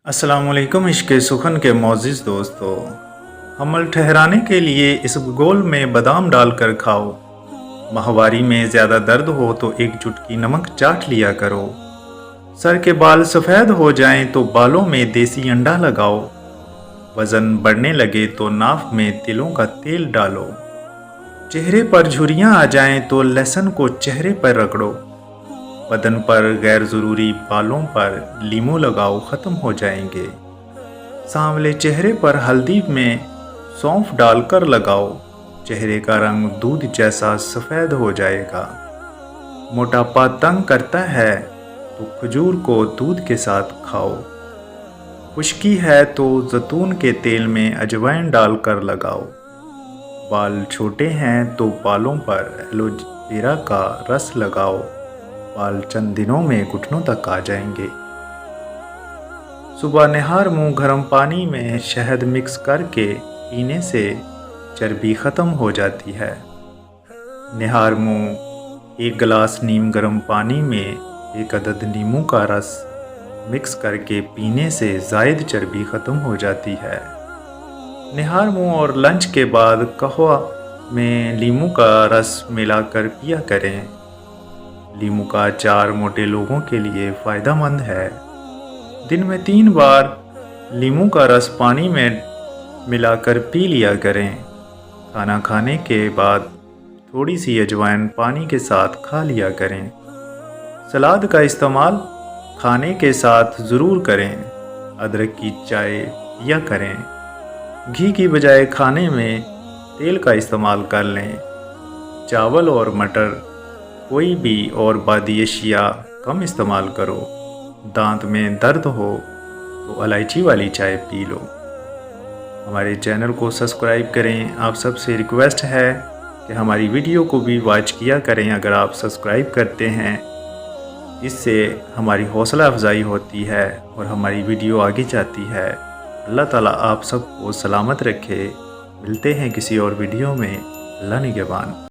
अस्सलाम वालेकुम इश्क सुखन के मोअज़्ज़िज़ दोस्तों, हमल ठहराने के लिए इस घोल में बादाम डालकर खाओ। माहवारी में ज़्यादा दर्द हो तो एक चुटकी नमक चाट लिया करो। सर के बाल सफ़ेद हो जाएं तो बालों में देसी अंडा लगाओ। वज़न बढ़ने लगे तो नाक में तिलों का तेल डालो। चेहरे पर झुर्रियाँ आ जाएं तो लहसुन को चेहरे पर रगड़ो। बदन पर गैर ज़रूरी बालों पर लीमू लगाओ, ख़त्म हो जाएंगे। सांवले चेहरे पर हल्दी में सौंफ डालकर लगाओ, चेहरे का रंग दूध जैसा सफ़ेद हो जाएगा। मोटापा तंग करता है तो खजूर को दूध के साथ खाओ। खुश्की है तो जैतून के तेल में अजवाइन डालकर लगाओ। बाल छोटे हैं तो बालों पर एलोवेरा का रस लगाओ, बाल चंद दिनों में घुटनों तक आ जाएंगे। सुबह निहार मुंह गर्म पानी में शहद मिक्स करके पीने से चर्बी ख़त्म हो जाती है। निहार मुंह एक गिलास नीम गर्म पानी में एक अदद नींबू का रस मिक्स करके पीने से ज़ायद चर्बी ख़त्म हो जाती है। निहार मुंह और लंच के बाद कहवा में नींबू का रस मिलाकर पिया करें। नींबू का अचार मोटे लोगों के लिए फ़ायदेमंद है। दिन में 3 बार नींबू का रस पानी में मिलाकर पी लिया करें। खाना खाने के बाद थोड़ी सी अजवाइन पानी के साथ खा लिया करें। सलाद का इस्तेमाल खाने के साथ ज़रूर करें। अदरक की चाय पिया करें। घी की बजाय खाने में तेल का इस्तेमाल कर लें। चावल और मटर कोई भी और बादी अशिया कम इस्तेमाल करो। दांत में दर्द हो तो इलायची वाली चाय पी लो। हमारे चैनल को सब्सक्राइब करें। आप सबसे रिक्वेस्ट है कि हमारी वीडियो को भी वॉच किया करें। अगर आप सब्सक्राइब करते हैं इससे हमारी हौसला अफजाई होती है और हमारी वीडियो आगे जाती है। अल्लाह ताला आप सबको सलामत रखे। मिलते हैं किसी और वीडियो में। अल्लाह निगहबान।